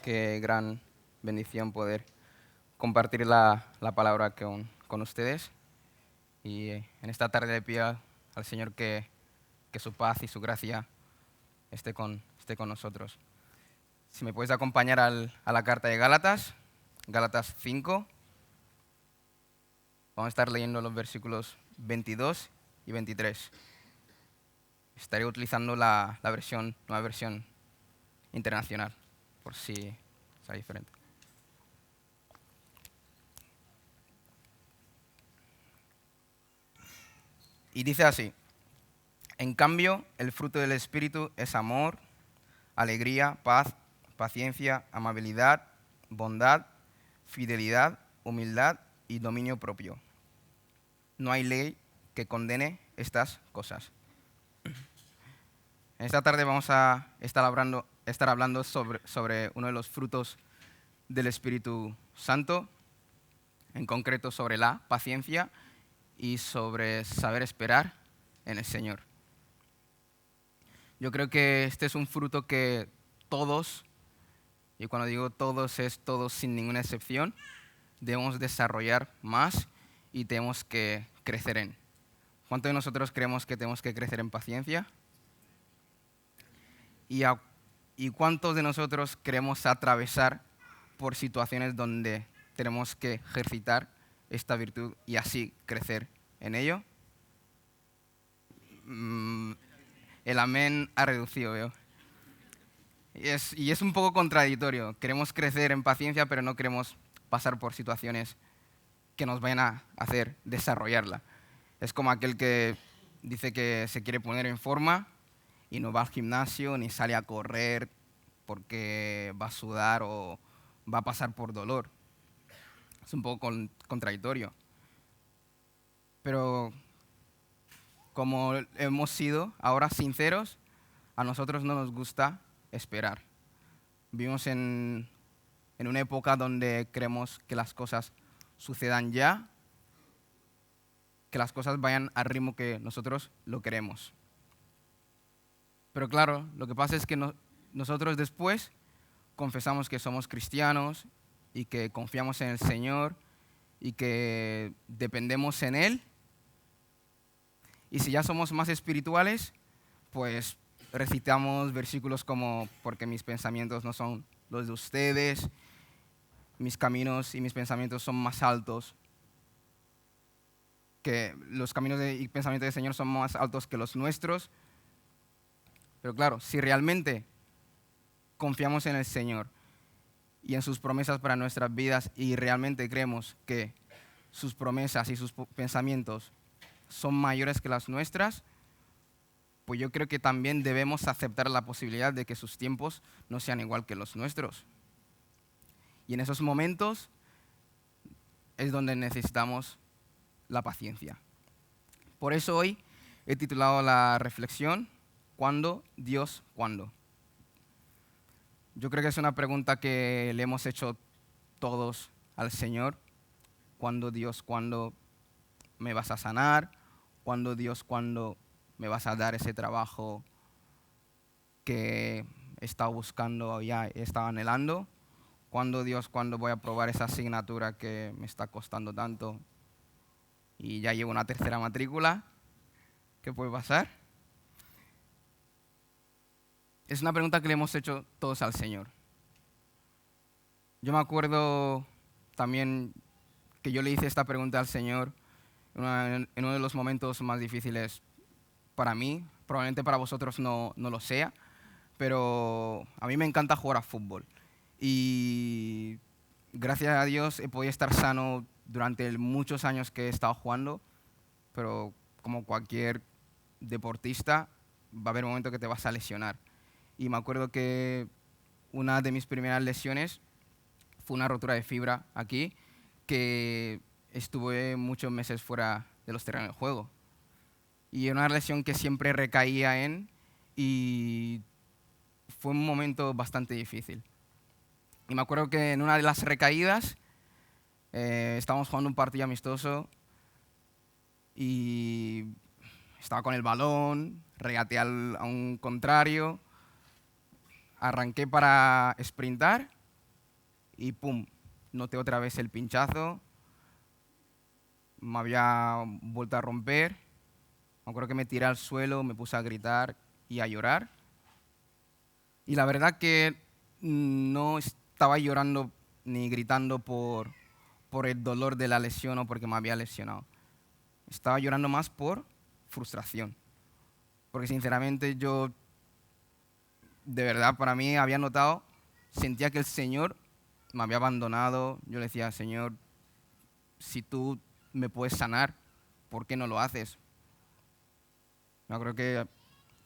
Qué gran bendición poder compartir la palabra con ustedes. Y en esta tarde le pido al Señor que su paz y su gracia esté con nosotros. Si me puedes acompañar a la carta de Gálatas, Gálatas 5, vamos a estar leyendo los versículos 22 y 23. Estaré utilizando la nueva versión internacional, por si está diferente. Y dice así: en cambio, el fruto del Espíritu es amor, alegría, paz, paciencia, amabilidad, bondad, fidelidad, humildad y dominio propio. No hay ley que condene estas cosas. En esta tarde vamos a estar hablando sobre uno de los frutos del Espíritu Santo, en concreto sobre la paciencia y sobre saber esperar en el Señor. Yo creo que este es un fruto que todos, y cuando digo todos es todos sin ninguna excepción, debemos desarrollar más y tenemos que crecer en. ¿Cuántos de nosotros creemos que tenemos que crecer en paciencia? ¿Y cuántos de nosotros queremos atravesar por situaciones donde tenemos que ejercitar esta virtud y así crecer en ello? El amén ha reducido, veo. Y es un poco contradictorio. Queremos crecer en paciencia, pero no queremos pasar por situaciones que nos vayan a hacer desarrollarla. Es como aquel que dice que se quiere poner en forma y no va al gimnasio ni sale a correr porque va a sudar o va a pasar por dolor. Es un poco contradictorio. Pero como hemos sido ahora sinceros, a nosotros no nos gusta esperar. Vivimos en una época donde queremos que las cosas sucedan ya, que las cosas vayan al ritmo que nosotros lo queremos. Pero claro, lo que pasa es que nosotros después confesamos que somos cristianos y que confiamos en el Señor y que dependemos en Él. Y si ya somos más espirituales, pues recitamos versículos como: porque mis pensamientos no son los de ustedes, mis caminos y mis pensamientos son más altos, que los caminos y pensamientos del Señor son más altos que los nuestros. Pero claro, si realmente confiamos en el Señor y en sus promesas para nuestras vidas y realmente creemos que sus promesas y sus pensamientos son mayores que las nuestras, pues yo creo que también debemos aceptar la posibilidad de que sus tiempos no sean igual que los nuestros. Y en esos momentos es donde necesitamos la paciencia. Por eso hoy he titulado la reflexión: ¿cuándo, Dios, cuándo? Yo creo que es una pregunta que le hemos hecho todos al Señor. ¿Cuándo, Dios, cuándo me vas a sanar? ¿Cuándo, Dios, cuándo me vas a dar ese trabajo que he estado buscando, ya he estado anhelando? ¿Cuándo, Dios, cuándo voy a probar esa asignatura que me está costando tanto y ya llevo una tercera matrícula? ¿Qué puede pasar? Es una pregunta que le hemos hecho todos al Señor. Yo me acuerdo también que yo le hice esta pregunta al Señor en uno de los momentos más difíciles para mí. Probablemente para vosotros no lo sea, pero a mí me encanta jugar a fútbol. Y gracias a Dios he podido estar sano durante muchos años que he estado jugando, pero como cualquier deportista va a haber un momento que te vas a lesionar. Y me acuerdo que una de mis primeras lesiones fue una rotura de fibra aquí, que estuve muchos meses fuera de los terrenos de juego. Y era una lesión que siempre recaía y fue un momento bastante difícil. Y me acuerdo que en una de las recaídas estábamos jugando un partido amistoso y estaba con el balón, regateé a un contrario, arranqué para sprintar y ¡pum! Noté otra vez el pinchazo, me había vuelto a romper. Me acuerdo que me tiré al suelo, me puse a gritar y a llorar. Y la verdad que no estaba llorando ni gritando por el dolor de la lesión o porque me había lesionado. Estaba llorando más por frustración. Porque sinceramente yo, de verdad, para mí había notado, sentía que el Señor me había abandonado. Yo le decía, Señor, si tú me puedes sanar, ¿por qué no lo haces? Yo creo que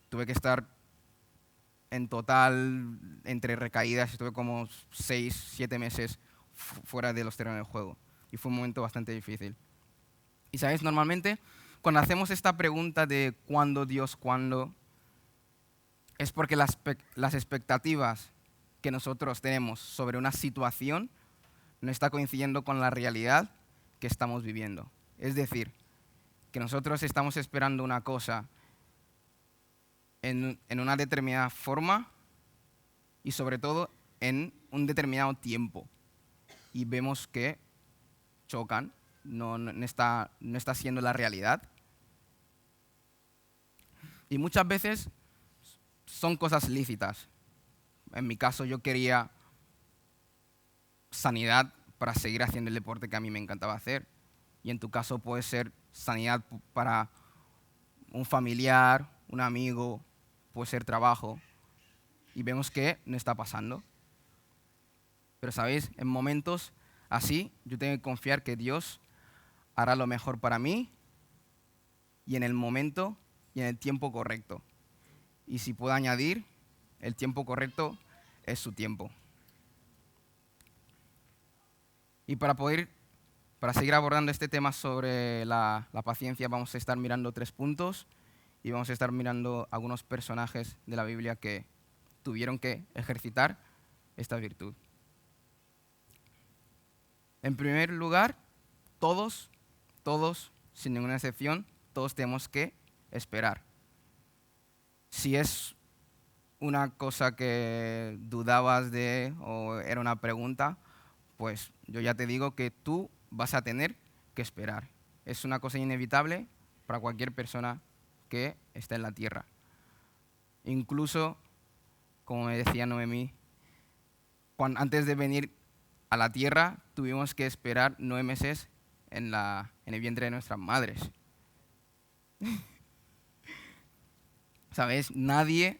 tuve que estar en total, entre recaídas, estuve como 6, 7 meses fuera de los terrenos del juego. Y fue un momento bastante difícil. Y sabes, normalmente cuando hacemos esta pregunta de cuándo, Dios, cuándo, es porque las expectativas que nosotros tenemos sobre una situación no está coincidiendo con la realidad que estamos viviendo. Es decir, que nosotros estamos esperando una cosa en una determinada forma y sobre todo en un determinado tiempo. Y vemos que chocan, no está siendo la realidad. Y muchas veces son cosas lícitas. En mi caso yo quería sanidad para seguir haciendo el deporte que a mí me encantaba hacer. Y en tu caso puede ser sanidad para un familiar, un amigo, puede ser trabajo. Y vemos que no está pasando. Pero sabéis, en momentos así yo tengo que confiar que Dios hará lo mejor para mí y en el momento y en el tiempo correcto. Y si puedo añadir, el tiempo correcto es su tiempo. Y para seguir abordando este tema sobre la paciencia, vamos a estar mirando 3 puntos y vamos a estar mirando algunos personajes de la Biblia que tuvieron que ejercitar esta virtud. En primer lugar, todos, sin ninguna excepción, todos tenemos que esperar. Si es una cosa que dudabas de o era una pregunta, pues yo ya te digo que tú vas a tener que esperar. Es una cosa inevitable para cualquier persona que está en la tierra. Incluso, como me decía Noemí, antes de venir a la tierra tuvimos que esperar 9 meses en el vientre de nuestras madres. ¿Sabes? Nadie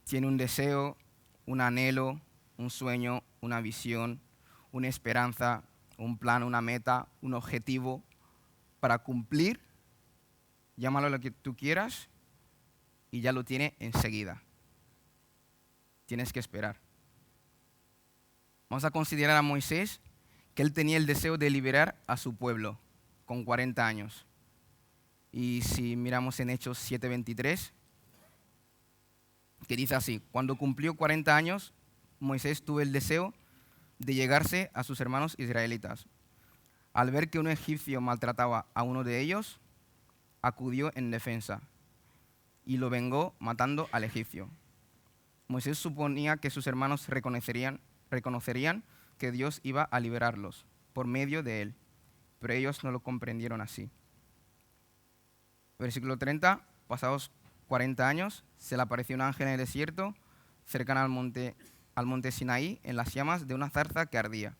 tiene un deseo, un anhelo, un sueño, una visión, una esperanza, un plan, una meta, un objetivo para cumplir, llámalo lo que tú quieras, y ya lo tiene enseguida. Tienes que esperar. Vamos a considerar a Moisés, que él tenía el deseo de liberar a su pueblo con 40 años. Y si miramos en Hechos 7:23, que dice así: cuando cumplió 40 años, Moisés tuvo el deseo de llegarse a sus hermanos israelitas. Al ver que un egipcio maltrataba a uno de ellos, acudió en defensa y lo vengó matando al egipcio. Moisés suponía que sus hermanos reconocerían que Dios iba a liberarlos por medio de él, pero ellos no lo comprendieron así. Versículo 30, pasados 40 años, se le apareció un ángel en el desierto, cercano al monte Sinaí, en las llamas de una zarza que ardía.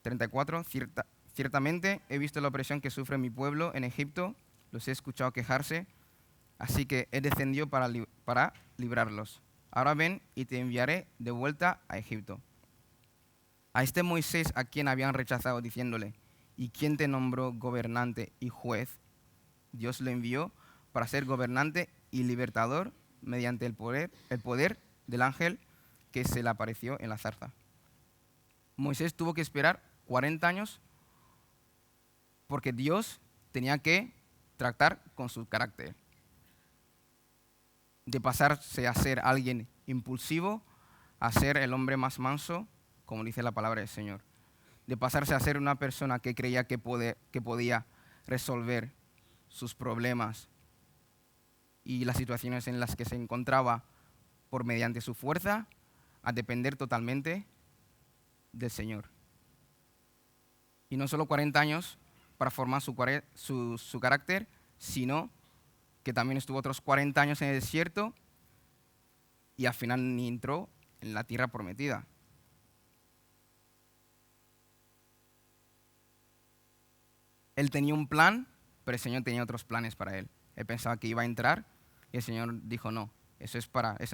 34, ciertamente he visto la opresión que sufre mi pueblo en Egipto, los he escuchado quejarse, así que he descendido para librarlos. Ahora ven y te enviaré de vuelta a Egipto. A este Moisés a quien habían rechazado diciéndole: ¿y quién te nombró gobernante y juez? Dios lo envió para ser gobernante y libertador mediante el poder del ángel que se le apareció en la zarza. Moisés tuvo que esperar 40 años porque Dios tenía que tratar con su carácter. De pasarse a ser alguien impulsivo a ser el hombre más manso, como dice la palabra del Señor. De pasarse a ser una persona que creía que podía resolver sus problemas y las situaciones en las que se encontraba por mediante su fuerza, a depender totalmente del Señor. Y no solo 40 años para formar su carácter, sino que también estuvo otros 40 años en el desierto y al final ni entró en la tierra prometida. Él tenía un plan, pero el Señor tenía otros planes para él. Él pensaba que iba a entrar y el Señor dijo, no, eso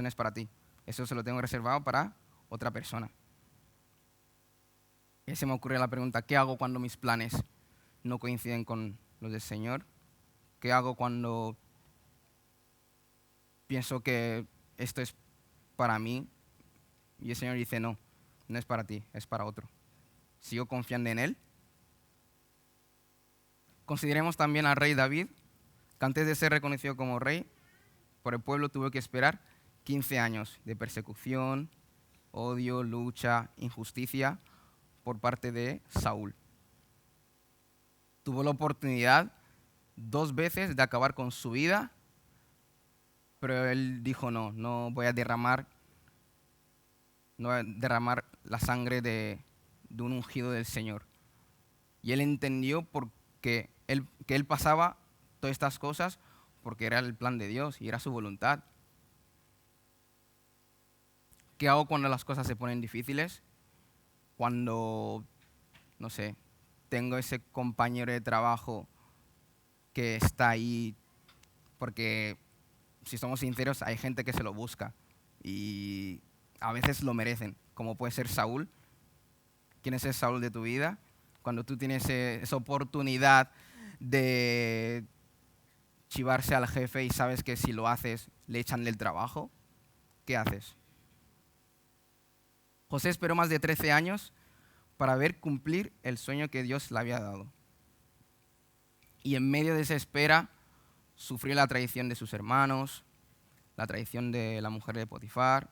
no es para ti. Eso se lo tengo reservado para otra persona. Y se me ocurre la pregunta, ¿qué hago cuando mis planes no coinciden con los del Señor? ¿Qué hago cuando pienso que esto es para mí y el Señor dice, no, no es para ti, es para otro? ¿Sigo confiando en Él? Consideremos también al rey David, que antes de ser reconocido como rey por el pueblo tuvo que esperar 15 años de persecución, odio, lucha, injusticia por parte de Saúl. Tuvo la oportunidad 2 veces de acabar con su vida, pero él dijo no voy a derramar la sangre de un ungido del Señor. Y él entendió que él pasaba todas estas cosas porque era el plan de Dios y era su voluntad. ¿Qué hago cuando las cosas se ponen difíciles? Cuando, no sé, tengo ese compañero de trabajo que está ahí porque, si somos sinceros, hay gente que se lo busca y a veces lo merecen, como puede ser Saúl. ¿Quién es el Saúl de tu vida? Cuando tú tienes esa oportunidad de chivarse al jefe y sabes que si lo haces le echan del trabajo, ¿qué haces? José esperó más de 13 años para ver cumplir el sueño que Dios le había dado. Y en medio de esa espera sufrió la traición de sus hermanos, la traición de la mujer de Potifar,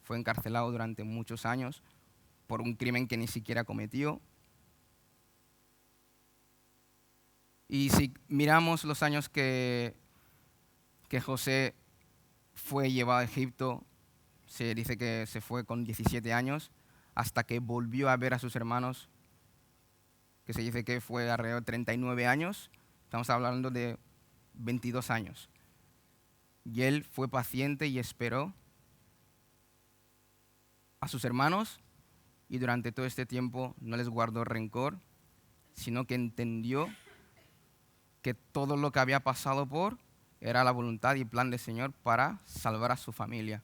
fue encarcelado durante muchos años por un crimen que ni siquiera cometió. Y si miramos los años que José fue llevado a Egipto, se dice que se fue con 17 años, hasta que volvió a ver a sus hermanos, que se dice que fue alrededor de 39 años, estamos hablando de 22 años. Y él fue paciente y esperó a sus hermanos y durante todo este tiempo no les guardó rencor, sino que entendió que todo lo que había pasado era la voluntad y plan del Señor para salvar a su familia.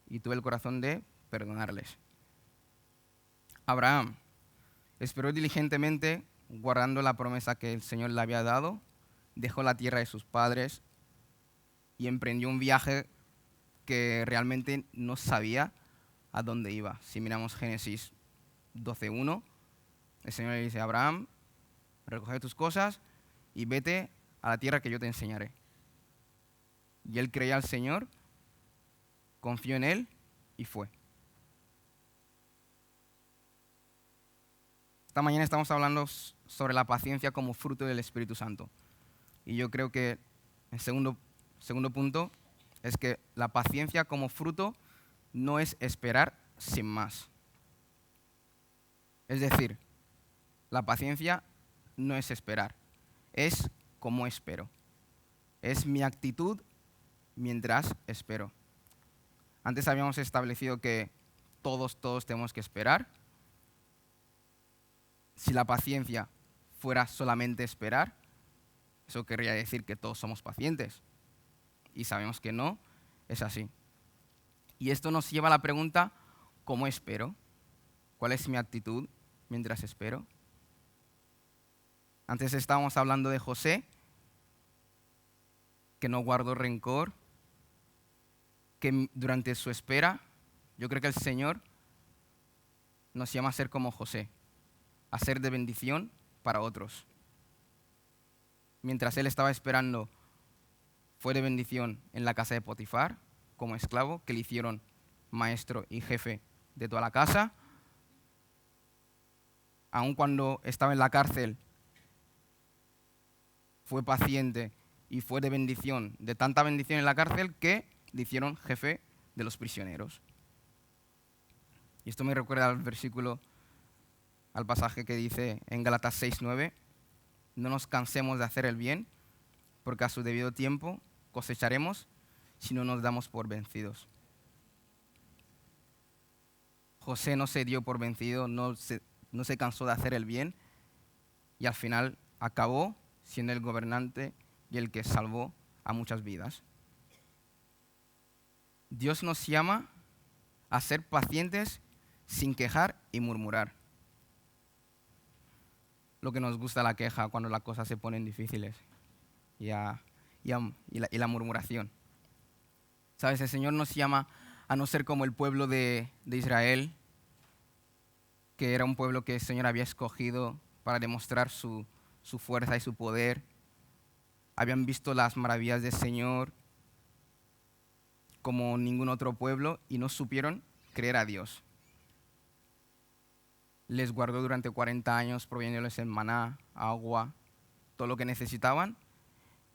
Y tuvo el corazón de perdonarles. Abraham esperó diligentemente, guardando la promesa que el Señor le había dado, dejó la tierra de sus padres y emprendió un viaje que realmente no sabía a dónde iba. Si miramos Génesis 12:1, el Señor le dice a Abraham, recoge tus cosas y vete a la tierra que yo te enseñaré. Y él creía al Señor, confió en Él y fue. Esta mañana estamos hablando sobre la paciencia como fruto del Espíritu Santo. Y yo creo que el segundo punto es que la paciencia como fruto no es esperar sin más. Es decir, la paciencia no es esperar, es como espero. Es mi actitud mientras espero. Antes habíamos establecido que todos tenemos que esperar. Si la paciencia fuera solamente esperar, eso querría decir que todos somos pacientes. Y sabemos que no es así. Y esto nos lleva a la pregunta, ¿cómo espero? ¿Cuál es mi actitud mientras espero? Antes estábamos hablando de José, que no guardó rencor, que durante su espera, yo creo que el Señor nos llama a ser como José, a ser de bendición para otros. Mientras él estaba esperando, fue de bendición en la casa de Potifar, como esclavo, que le hicieron maestro y jefe de toda la casa. Aun cuando estaba en la cárcel, fue paciente y fue de bendición, de tanta bendición en la cárcel que le hicieron jefe de los prisioneros. Y esto me recuerda al versículo, al pasaje que dice en Gálatas 6:9, no nos cansemos de hacer el bien, porque a su debido tiempo cosecharemos si no nos damos por vencidos. José no se dio por vencido, no se cansó de hacer el bien y al final acabó siendo el gobernante y el que salvó a muchas vidas. Dios nos llama a ser pacientes sin quejar y murmurar. Lo que nos gusta la queja cuando las cosas se ponen difíciles y la murmuración. ¿Sabes? El Señor nos llama a no ser como el pueblo de Israel, que era un pueblo que el Señor había escogido para demostrar su fuerza y su poder. Habían visto las maravillas del Señor como ningún otro pueblo y no supieron creer a Dios. Les guardó durante 40 años proveyéndoles el maná, agua, todo lo que necesitaban.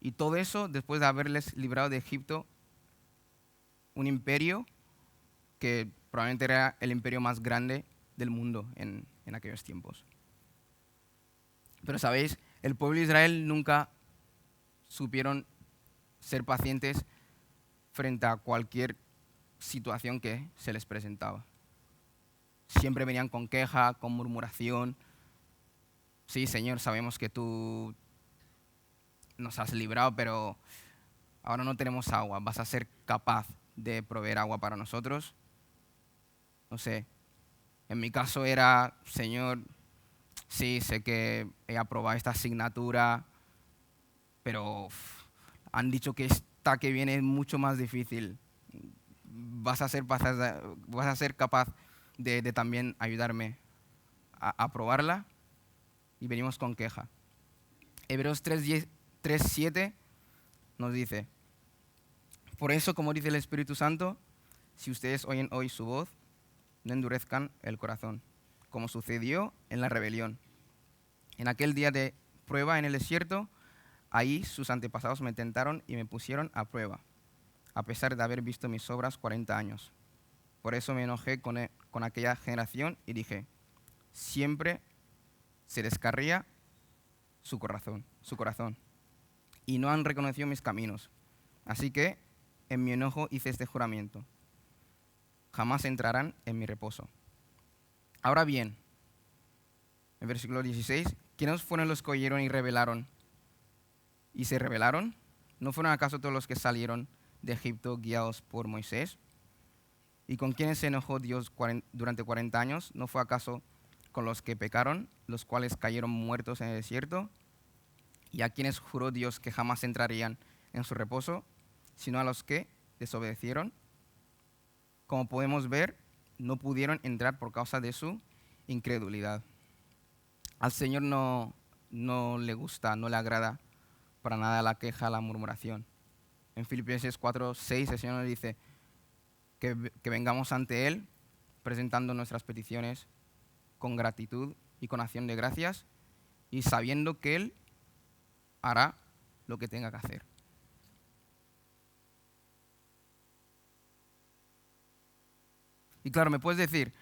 Y todo eso después de haberles librado de Egipto, un imperio que probablemente era el imperio más grande del mundo en aquellos tiempos. Pero sabéis, el pueblo de Israel nunca supieron ser pacientes frente a cualquier situación que se les presentaba. Siempre venían con queja, con murmuración. Sí, Señor, sabemos que tú nos has librado, pero ahora no tenemos agua. ¿Vas a ser capaz de proveer agua para nosotros? No sé. En mi caso era, Señor, sí, sé que he aprobado esta asignatura, pero han dicho que esta que viene es mucho más difícil. ¿Vas a ser capaz de también ayudarme a aprobarla? Y venimos con queja. Hebreos 3:7 nos dice, por eso, como dice el Espíritu Santo, si ustedes oyen hoy su voz, no endurezcan el corazón, como sucedió en la rebelión. En aquel día de prueba en el desierto, ahí sus antepasados me tentaron y me pusieron a prueba, a pesar de haber visto mis obras 40 años. Por eso me enojé con aquella generación y dije, siempre se descarría su corazón, y no han reconocido mis caminos. Así que en mi enojo hice este juramento, jamás entrarán en mi reposo. Ahora bien, en versículo 16, ¿quiénes fueron los que oyeron y rebelaron? ¿Y se rebelaron? ¿No fueron acaso todos los que salieron de Egipto guiados por Moisés? ¿Y con quiénes se enojó Dios durante 40 años? ¿No fue acaso con los que pecaron, los cuales cayeron muertos en el desierto? ¿Y a quienes juró Dios que jamás entrarían en su reposo, sino a los que desobedecieron? Como podemos ver, no pudieron entrar por causa de su incredulidad. Al Señor no le gusta, no le agrada para nada la queja, la murmuración. En Filipenses 4:6 el Señor nos dice que vengamos ante Él presentando nuestras peticiones con gratitud y con acción de gracias y sabiendo que Él hará lo que tenga que hacer. Y claro, me puedes decir,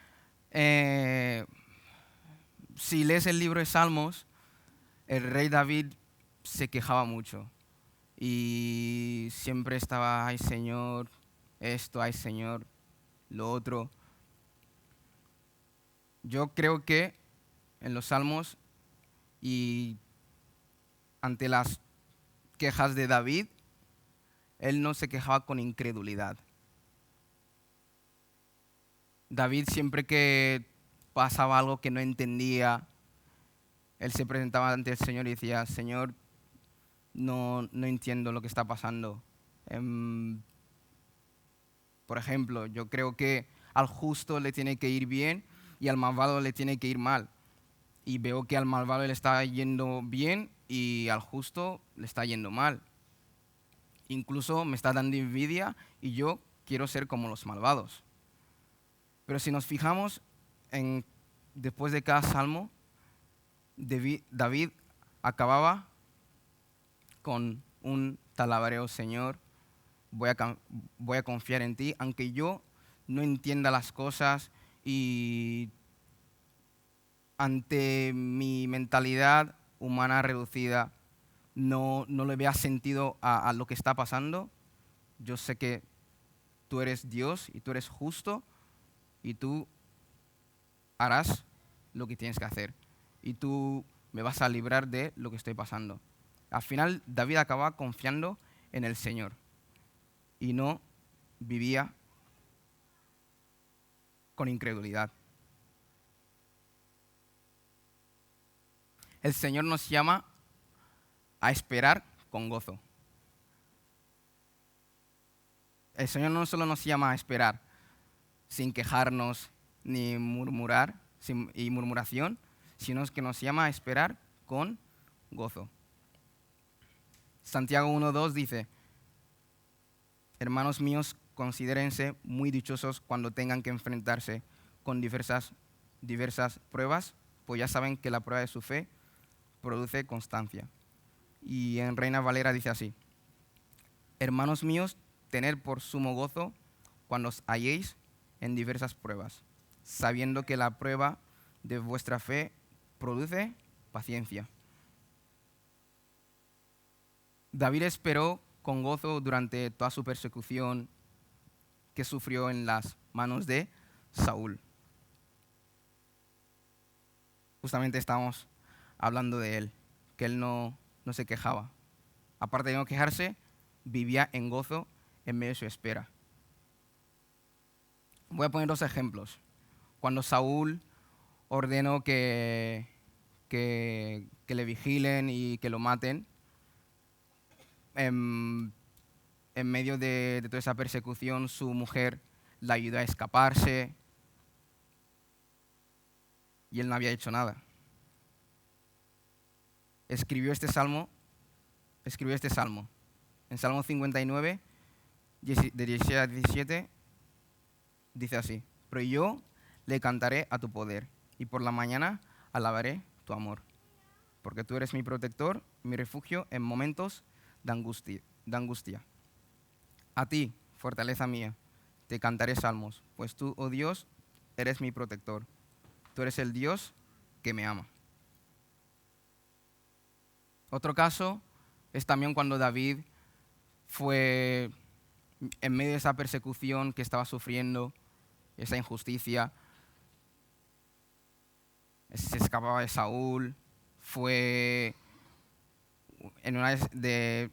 si lees el libro de Salmos, el rey David se quejaba mucho y siempre estaba, ay Señor, esto, ay Señor, lo otro. Yo creo que en los Salmos y ante las quejas de David, él no se quejaba con incredulidad. David siempre que pasaba algo que no entendía, él se presentaba ante el Señor y decía, Señor, no entiendo lo que está pasando. Por ejemplo, yo creo que al justo le tiene que ir bien y al malvado le tiene que ir mal. Y veo que al malvado le está yendo bien y al justo le está yendo mal. Incluso me está dando envidia y yo quiero ser como los malvados. Pero si nos fijamos después de cada salmo, David acababa con un talabareo, Señor, voy a confiar en ti, aunque yo no entienda las cosas y ante mi mentalidad humana reducida no le vea sentido a lo que está pasando, yo sé que tú eres Dios y tú eres justo y tú harás lo que tienes que hacer y tú me vas a librar de lo que estoy pasando. Al final, David acaba confiando en el Señor y no vivía con incredulidad. El Señor nos llama a esperar con gozo. El Señor no solo nos llama a esperar sin quejarnos ni murmurar y murmuración, sino que nos llama a esperar con gozo. Santiago 1:2 dice: hermanos míos, considérense muy dichosos cuando tengan que enfrentarse con diversas pruebas, pues ya saben que la prueba de su fe produce constancia. Y en Reina Valera dice así: hermanos míos, tened por sumo gozo cuando os halléis en diversas pruebas, sabiendo que la prueba de vuestra fe produce paciencia. David esperó con gozo durante toda su persecución que sufrió en las manos de Saúl. Justamente estamos hablando de él, que él no se quejaba. Aparte de no quejarse, vivía en gozo en medio de su espera. Voy a poner dos ejemplos. Cuando Saúl ordenó que le vigilen y que lo maten, en medio de toda esa persecución, su mujer le ayudó a escaparse y él no había hecho nada. Escribió este salmo. En Salmo 59, de 16 a 17, dice así: pero yo le cantaré a tu poder, y por la mañana alabaré tu amor, porque tú eres mi protector, mi refugio en momentos de angustia. A ti, fortaleza mía, te cantaré salmos, pues tú, oh Dios, eres mi protector. Tú eres el Dios que me ama. Otro caso es también cuando David fue en medio de esa persecución que estaba sufriendo, esa injusticia, se escapaba de Saúl, fue en una de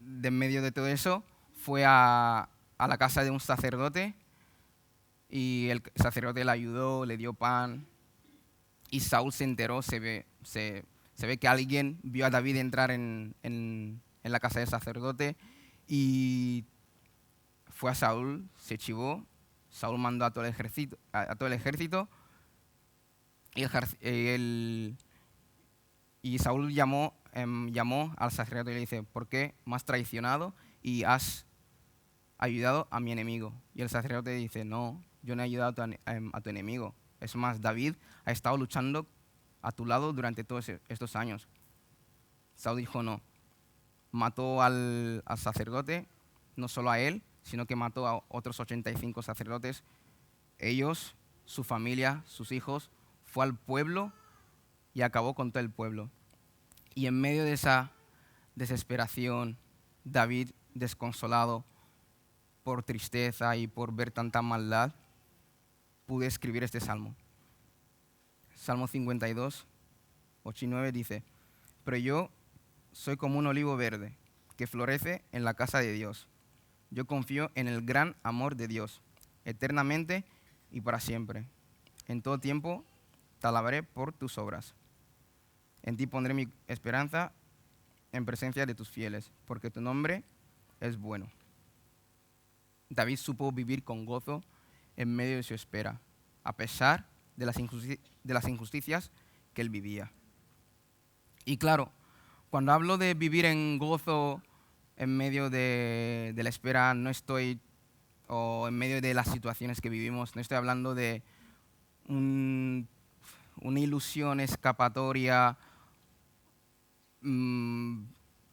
en medio de todo eso, fue a la casa de un sacerdote y el sacerdote le ayudó, le dio pan y Saúl se enteró, se ve que alguien vio a David entrar en la casa del sacerdote y fue a Saúl, se chivó, Saúl mandó a todo el ejército y Saúl llamó al sacerdote y le dice: ¿por qué me has traicionado y has ayudado a mi enemigo? Y el sacerdote dice: no, yo no he ayudado a tu enemigo. Es más, David ha estado luchando a tu lado durante todos estos años. Saúl dijo: no. Mató al sacerdote, no solo a él, sino que mató a otros 85 sacerdotes. Ellos, su familia, sus hijos, fue al pueblo y acabó con todo el pueblo. Y en medio de esa desesperación, David, desconsolado por tristeza y por ver tanta maldad, pude escribir este salmo. Salmo 52, 8 y 9 dice: pero yo soy como un olivo verde que florece en la casa de Dios. Yo confío en el gran amor de Dios, eternamente y para siempre. En todo tiempo te alabaré por tus obras. En ti pondré mi esperanza en presencia de tus fieles, porque tu nombre es bueno. David supo vivir con gozo en medio de su espera, a pesar de las injusticias que él vivía. Y claro, cuando hablo de vivir en gozo en medio de la espera, o en medio de las situaciones que vivimos, no estoy hablando de una ilusión escapatoria,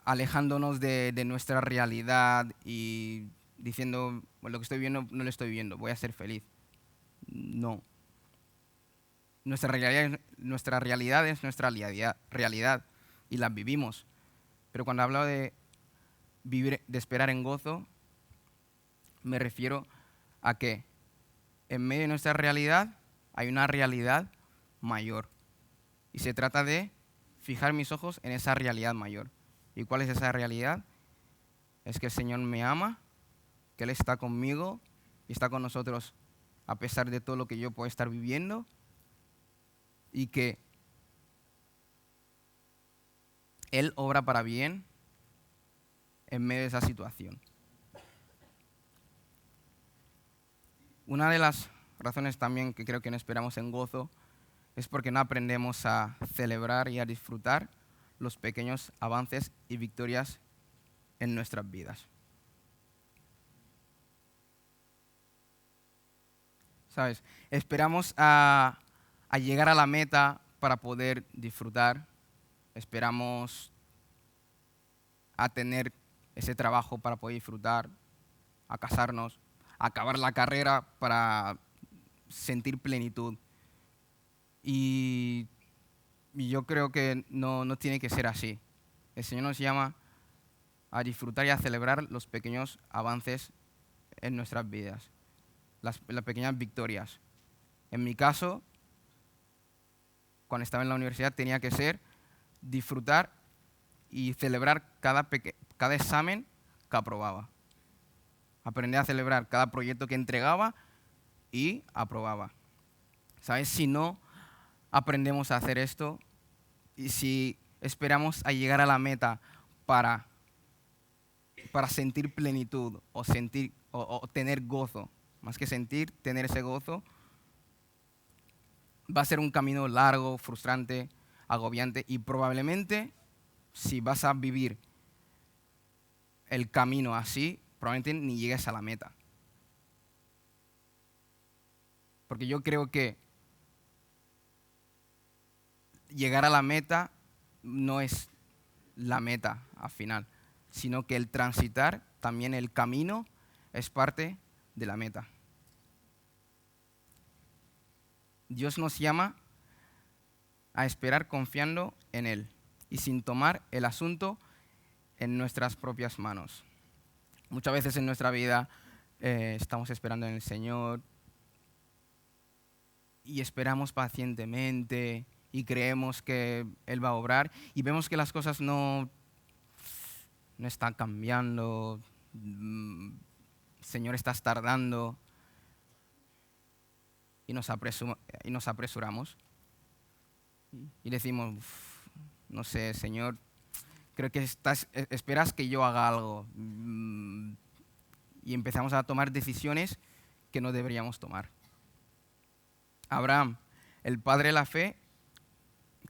alejándonos de nuestra realidad y diciendo: bueno, lo que estoy viendo no lo estoy viendo, voy a ser feliz. No. Nuestra realidad es nuestra realidad y la vivimos. Pero cuando hablo de vivir, de esperar en gozo, me refiero a que en medio de nuestra realidad hay una realidad mayor. Y se trata de fijar mis ojos en esa realidad mayor. ¿Y cuál es esa realidad? Es que el Señor me ama, que Él está conmigo y está con nosotros a pesar de todo lo que yo pueda estar viviendo, y que Él obra para bien en medio de esa situación. Una de las razones también que creo que no esperamos en gozo es porque no aprendemos a celebrar y a disfrutar los pequeños avances y victorias en nuestras vidas. ¿Sabes? Esperamos a llegar a la meta para poder disfrutar. Esperamos a tener ese trabajo para poder disfrutar, a casarnos, a acabar la carrera para sentir plenitud. Y yo creo que no tiene que ser así. El Señor nos llama a disfrutar y a celebrar los pequeños avances en nuestras vidas, las pequeñas victorias. En mi caso, cuando estaba en la universidad, tenía que ser disfrutar y celebrar cada examen que aprobaba. Aprender a celebrar cada proyecto que entregaba y aprobaba. ¿Sabes? Si no aprendemos a hacer esto y si esperamos a llegar a la meta para sentir plenitud o tener gozo, más que sentir, tener ese gozo, va a ser un camino largo, frustrante, agobiante, y probablemente si vas a vivir el camino así, probablemente ni llegues a la meta. Porque yo creo que llegar a la meta no es la meta al final, sino que el transitar, también el camino, es parte de la meta. Dios nos llama a esperar confiando en Él y sin tomar el asunto en nuestras propias manos. Muchas veces en nuestra vida estamos esperando en el Señor y esperamos pacientemente y creemos que Él va a obrar y vemos que las cosas no están cambiando, Señor, estás tardando, y nos apresuramos y decimos, no sé, Señor, creo que esperas que yo haga algo, y empezamos a tomar decisiones que no deberíamos tomar. Abraham, el padre de la fe,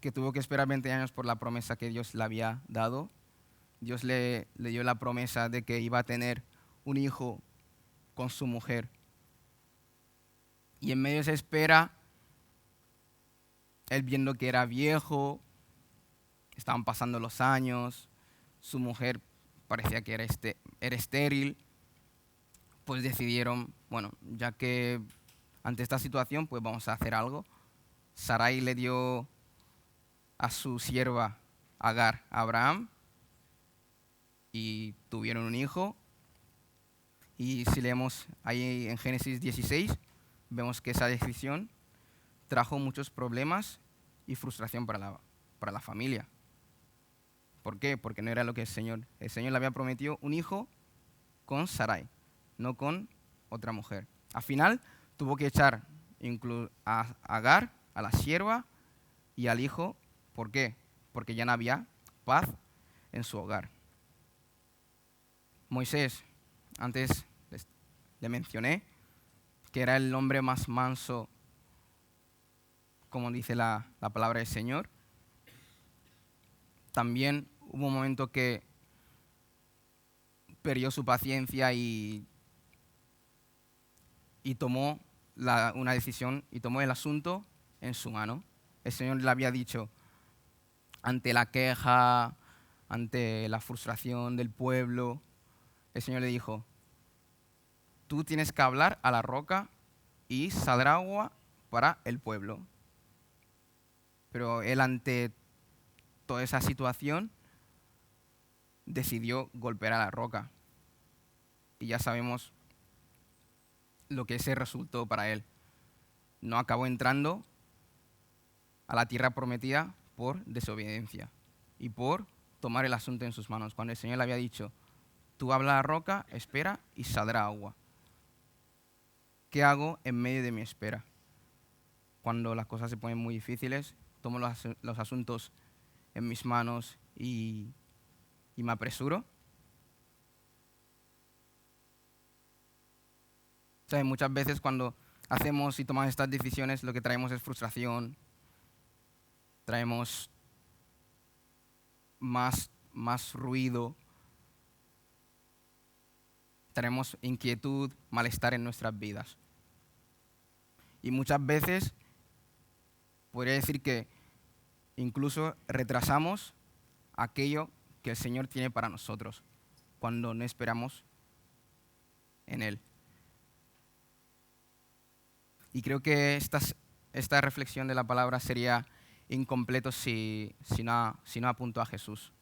que tuvo que esperar 20 años por la promesa que Dios le había dado. Dios le dio la promesa de que iba a tener un hijo con su mujer. Y en medio de esa espera, él viendo que era viejo, estaban pasando los años, su mujer parecía que era estéril, pues decidieron, bueno, ya que ante esta situación, pues vamos a hacer algo. Sarai le dio a su sierva Agar a Abraham y tuvieron un hijo. Y si leemos ahí en Génesis 16, vemos que esa decisión trajo muchos problemas y frustración para la familia. ¿Por qué? Porque no era lo que el Señor le había prometido, un hijo con Sarai, no con otra mujer. Al final tuvo que echar a Agar, a la sierva, y al hijo. ¿Por qué? Porque ya no había paz en su hogar. Moisés, antes le mencioné que era el hombre más manso, como dice la palabra del Señor. También hubo un momento que perdió su paciencia y tomó una decisión y tomó el asunto en su mano. El Señor le había dicho, ante la queja, ante la frustración del pueblo, el Señor le dijo, tú tienes que hablar a la roca y saldrá agua para el pueblo. Pero él, ante toda esa situación, decidió golpear a la roca. Y ya sabemos lo que ese resultó para él. No acabó entrando a la tierra prometida por desobediencia y por tomar el asunto en sus manos. Cuando el Señor le había dicho, tú habla a la roca, espera y saldrá agua. ¿Qué hago en medio de mi espera? Cuando las cosas se ponen muy difíciles, tomo los asuntos en mis manos y me apresuro. ¿Sabes? Muchas veces cuando hacemos y tomamos estas decisiones, lo que traemos es frustración, traemos más ruido, traemos inquietud, malestar en nuestras vidas. Y muchas veces podría decir que incluso retrasamos aquello que el Señor tiene para nosotros cuando no esperamos en Él. Y creo que esta reflexión de la palabra sería incompleto si no apunto a Jesús.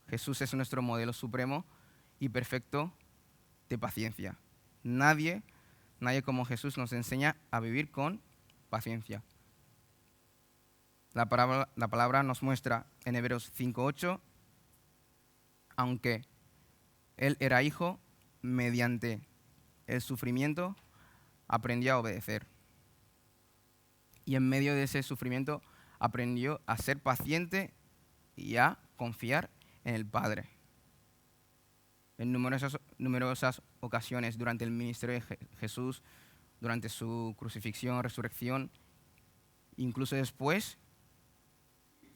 Jesús es nuestro modelo supremo y perfecto de paciencia. Nadie como Jesús nos enseña a vivir con paciencia. La palabra nos muestra en Hebreos 5:8, aunque Él era hijo, mediante el sufrimiento aprendió a obedecer. Y en medio de ese sufrimiento aprendió a ser paciente y a confiar en el Padre. En numerosas ocasiones durante el ministerio de Jesús, durante su crucifixión, resurrección, incluso después,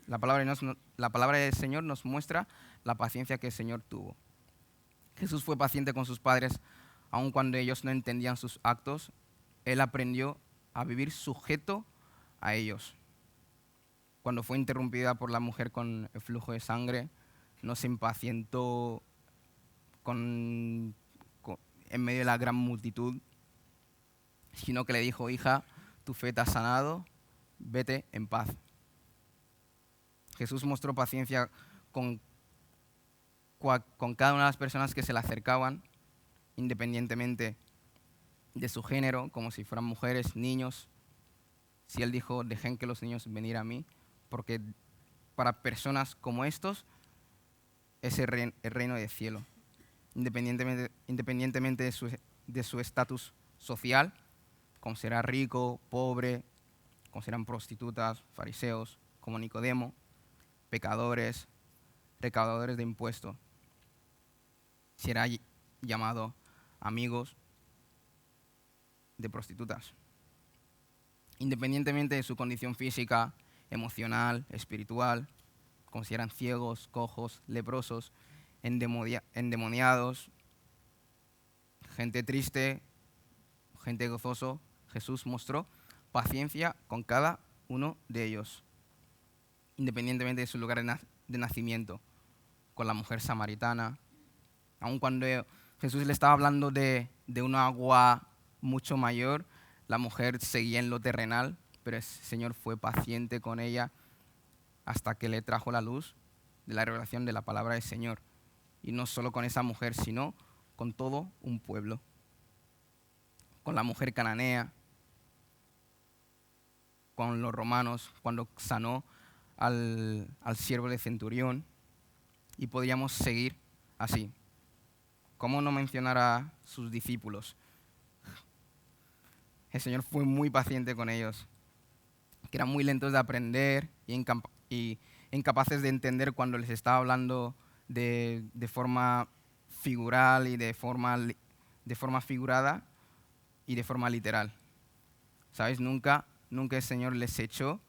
la palabra del Señor nos muestra la paciencia que el Señor tuvo. Jesús fue paciente con sus padres, aun cuando ellos no entendían sus actos. Él aprendió a vivir sujeto a ellos. Cuando fue interrumpida por la mujer con el flujo de sangre, no se impacientó en medio de la gran multitud, sino que le dijo, hija, tu fe te ha sanado, vete en paz. Jesús mostró paciencia con cada una de las personas que se le acercaban, independientemente de su género, como si fueran mujeres, niños. Si Él dijo, dejen que los niños venir a mí, porque para personas como estos es el reino del cielo. Independientemente de su estatus social, como será rico, pobre, como serán prostitutas, fariseos, como Nicodemo, pecadores, recaudadores de impuestos, será llamado amigos de prostitutas. Independientemente de su condición física, emocional, espiritual, como si eran ciegos, cojos, leprosos, endemoniados, gente triste, gente gozoso, Jesús mostró paciencia con cada uno de ellos, independientemente de su lugar de nacimiento, con la mujer samaritana. Aun cuando Jesús le estaba hablando de un agua mucho mayor, la mujer seguía en lo terrenal, pero el Señor fue paciente con ella hasta que le trajo la luz de la revelación de la palabra del Señor. Y no solo con esa mujer, sino con todo un pueblo. Con la mujer cananea, con los romanos, cuando sanó al siervo de centurión. Y podríamos seguir así. ¿Cómo no mencionar a sus discípulos? El Señor fue muy paciente con ellos, que eran muy lentos de aprender y incapaces de entender cuando les estaba hablando de forma figural y de forma figurada y de forma literal. ¿Sabes? Nunca el Señor les echó,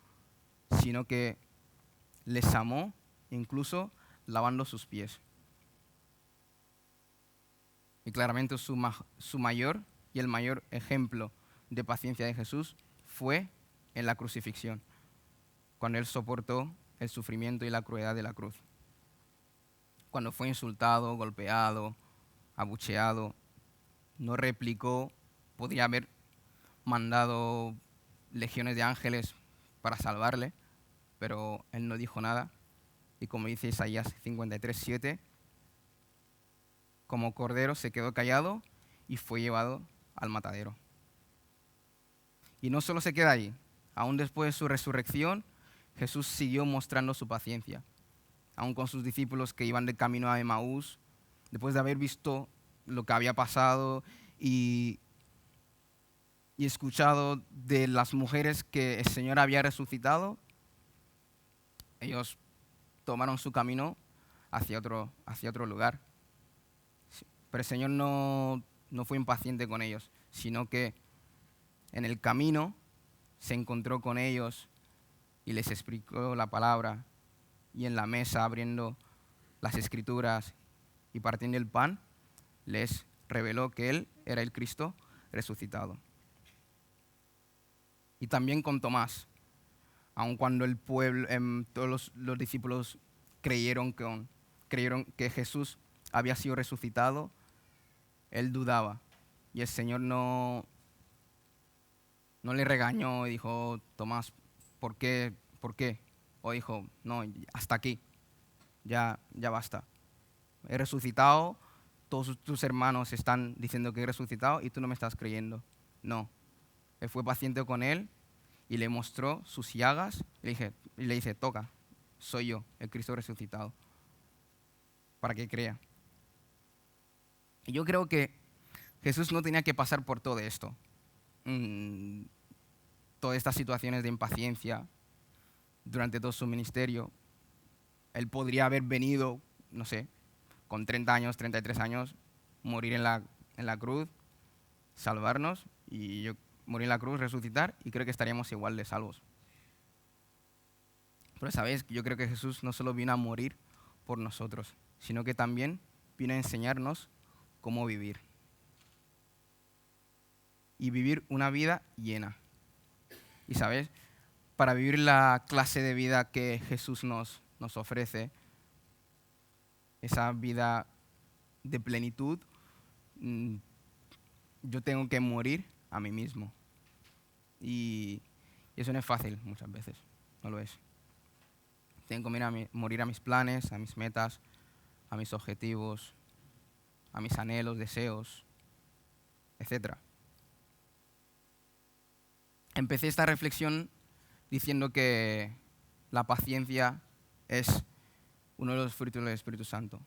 sino que les amó, incluso lavando sus pies. Y claramente su mayor y el mayor ejemplo de paciencia de Jesús fue en la crucifixión, cuando Él soportó el sufrimiento y la crueldad de la cruz. Cuando fue insultado, golpeado, abucheado, no replicó, podría haber mandado legiones de ángeles para salvarle, pero él no dijo nada. Y como dice Isaías 53:7, como cordero se quedó callado y fue llevado al matadero. Y no solo se queda ahí, aún después de su resurrección, Jesús siguió mostrando su paciencia, aún con sus discípulos que iban de camino a Emaús, después de haber visto lo que había pasado y escuchado de las mujeres que el Señor había resucitado, ellos tomaron su camino hacia otro lugar. Pero el Señor no fue impaciente con ellos, sino que en el camino se encontró con ellos y les explicó la palabra, y en la mesa, abriendo las Escrituras y partiendo el pan, les reveló que Él era el Cristo resucitado. Y también con Tomás, aun cuando el pueblo, todos los discípulos creyeron que Jesús había sido resucitado, él dudaba. Y el Señor no le regañó y dijo, Tomás, ¿por qué? O dijo, no, hasta aquí, ya basta. He resucitado, todos tus hermanos están diciendo que he resucitado y tú no me estás creyendo. No. Él fue paciente con él y le mostró sus llagas y le dice, toca, soy yo, el Cristo resucitado, para que crea. Y yo creo que Jesús no tenía que pasar por todo esto, todas estas situaciones de impaciencia durante todo su ministerio. Él podría haber venido, no sé, con 30 años, 33 años, morir en la cruz, salvarnos, y morir en la cruz, resucitar, y creo que estaríamos igual de salvos. Pero sabéis, yo creo que Jesús no solo vino a morir por nosotros, sino que también vino a enseñarnos cómo vivir. Y vivir una vida llena. Y sabéis, para vivir la clase de vida que Jesús nos ofrece, esa vida de plenitud, yo tengo que morir a mí mismo. Y eso no es fácil muchas veces, no lo es. Tengo que morir a mis planes, a mis metas, a mis objetivos, a mis anhelos, deseos, etc. Empecé esta reflexión diciendo que la paciencia es uno de los frutos del Espíritu Santo.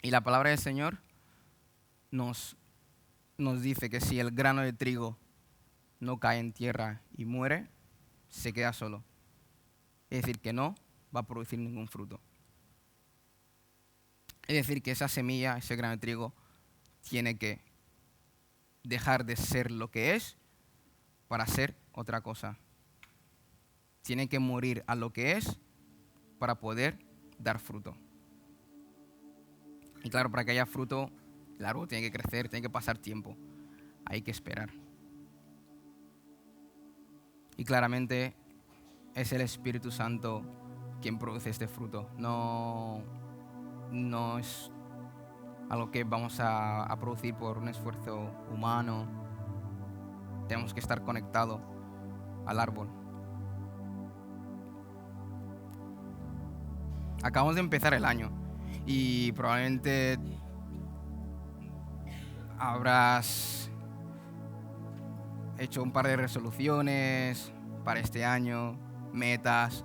Y la palabra del Señor nos dice que si el grano de trigo no cae en tierra y muere, se queda solo. Es decir, que no va a producir ningún fruto. Es decir, que esa semilla, ese grano de trigo, tiene que dejar de ser lo que es para ser otra cosa. Tiene que morir a lo que es para poder dar fruto. Y claro, para que haya fruto, el árbol tiene que crecer, tiene que pasar tiempo. Hay que esperar. Y claramente es el Espíritu Santo quien produce este fruto. No es algo que vamos a producir por un esfuerzo humano. Tenemos que estar conectados al árbol. Acabamos de empezar el año y probablemente habrás hecho un par de resoluciones para este año, metas,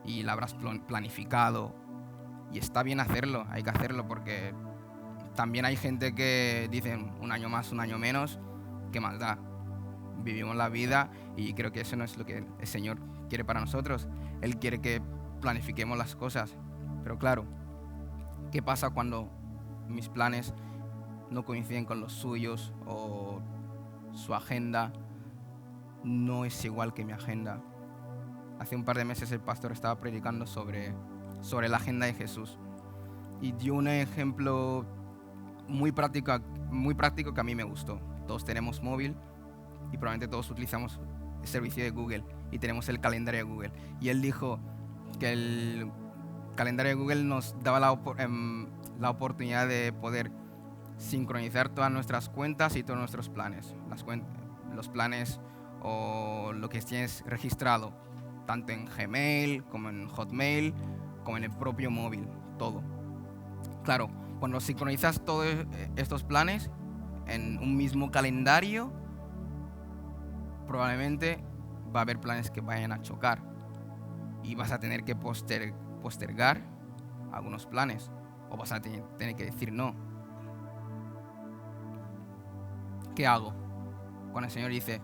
y la habrás planificado. Y está bien hacerlo, hay que hacerlo, porque también hay gente que dice un año más, un año menos, ¿qué más da? Vivimos la vida y creo que eso no es lo que el Señor quiere para nosotros. Él quiere que planifiquemos las cosas. Pero claro, ¿qué pasa cuando mis planes no coinciden con los suyos o su agenda no es igual que mi agenda? Hace un par de meses el pastor estaba predicando sobre la agenda de Jesús y dio un ejemplo muy práctico que a mí me gustó. Todos tenemos móvil y probablemente todos utilizamos el servicio de Google y tenemos el calendario de Google. Y él dijo que el calendario de Google nos daba la oportunidad de poder sincronizar todas nuestras cuentas y todos nuestros planes. los planes o lo que tienes registrado, tanto en Gmail como en Hotmail, como en el propio móvil, todo. Claro, cuando sincronizas todos estos planes en un mismo calendario, probablemente va a haber planes que vayan a chocar y vas a tener que postergar algunos planes o vas a tener que decir no. ¿Qué hago? Cuando el Señor dice,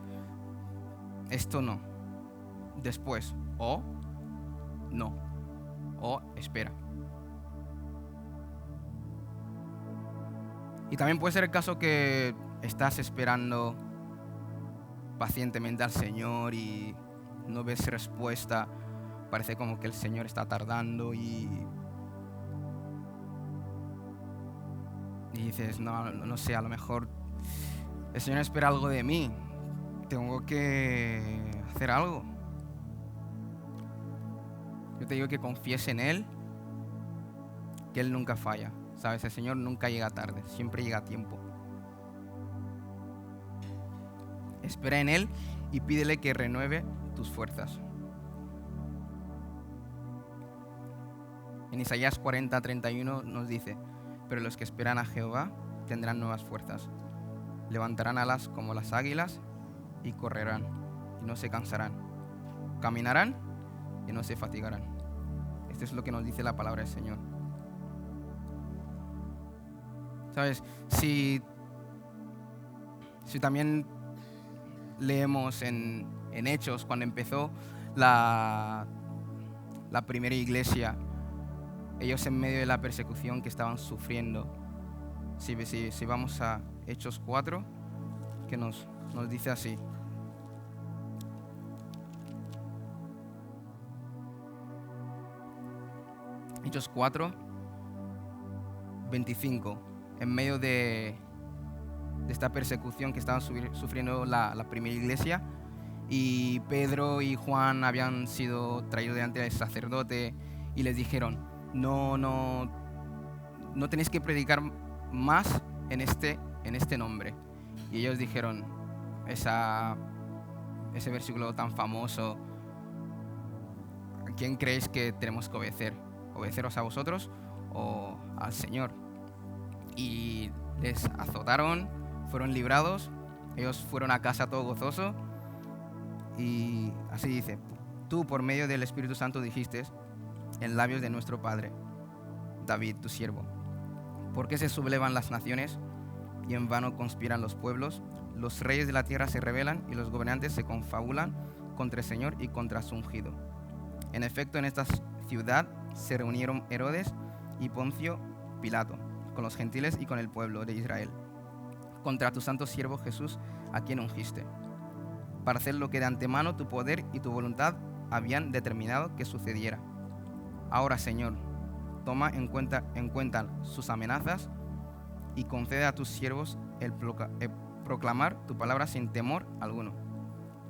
esto no, después, o no, o espera. Y también puede ser el caso que estás esperando pacientemente al Señor y no ves respuesta. Parece como que el Señor está tardando y dices, no sé, a lo mejor el Señor espera algo de mí. Tengo que hacer algo. Yo te digo que confíes en Él, que Él nunca falla. ¿Sabes? El Señor nunca llega tarde, siempre llega a tiempo. Espera en Él y pídele que renueve tus fuerzas. En Isaías 40:31 nos dice, pero los que esperan a Jehová tendrán nuevas fuerzas. Levantarán alas como las águilas y correrán y no se cansarán. Caminarán y no se fatigarán. Esto es lo que nos dice la palabra del Señor. ¿Sabes? Si también leemos en Hechos, cuando empezó la primera iglesia, ellos en medio de la persecución que estaban sufriendo, si vamos a Hechos 4, que nos dice así. Hechos 4, 25. En medio de esta persecución que estaban sufriendo la primera iglesia, y Pedro y Juan habían sido traídos delante del sacerdote y les dijeron, no tenéis que predicar más en este nombre. Y ellos dijeron ese versículo tan famoso, ¿a quién creéis que tenemos que obedecer? ¿Obedeceros a vosotros o al Señor? Y les azotaron, fueron librados, ellos fueron a casa todo gozoso. Y así dice, tú por medio del Espíritu Santo dijiste en labios de nuestro Padre, David, tu siervo, ¿por qué se sublevan las naciones y en vano conspiran los pueblos? Los reyes de la tierra se rebelan y los gobernantes se confabulan contra el Señor y contra su ungido. En efecto, en esta ciudad se reunieron Herodes y Poncio Pilato con los gentiles y con el pueblo de Israel contra tu santo siervo Jesús, a quien ungiste, para hacer lo que de antemano tu poder y tu voluntad habían determinado que sucediera. Ahora, Señor, toma en cuenta sus amenazas y concede a tus siervos el proclamar tu palabra sin temor alguno.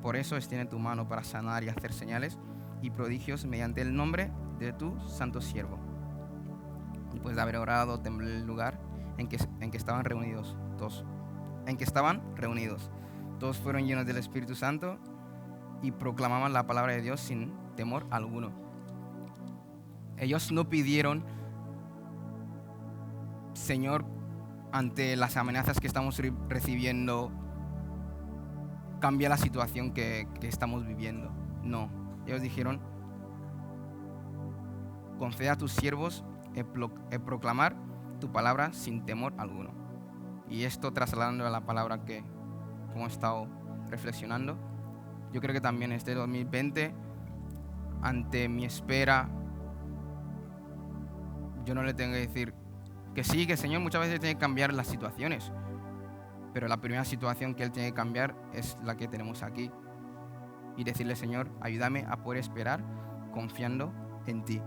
Por eso extiende tu mano para sanar y hacer señales y prodigios mediante el nombre de tu santo siervo. Después de haber orado, tembló el lugar en que estaban reunidos todos. Todos fueron llenos del Espíritu Santo y proclamaban la palabra de Dios sin temor alguno. Ellos no pidieron, Señor, ante las amenazas que estamos recibiendo, cambia la situación que estamos viviendo. No, ellos dijeron, concede a tus siervos el proclamar tu palabra sin temor alguno. Y esto trasladando a la palabra que hemos estado reflexionando, yo creo que también este 2020, ante mi espera, yo no le tengo que decir que sí, que el Señor muchas veces tiene que cambiar las situaciones, pero la primera situación que Él tiene que cambiar es la que tenemos aquí, y decirle, Señor, ayúdame a poder esperar confiando en ti.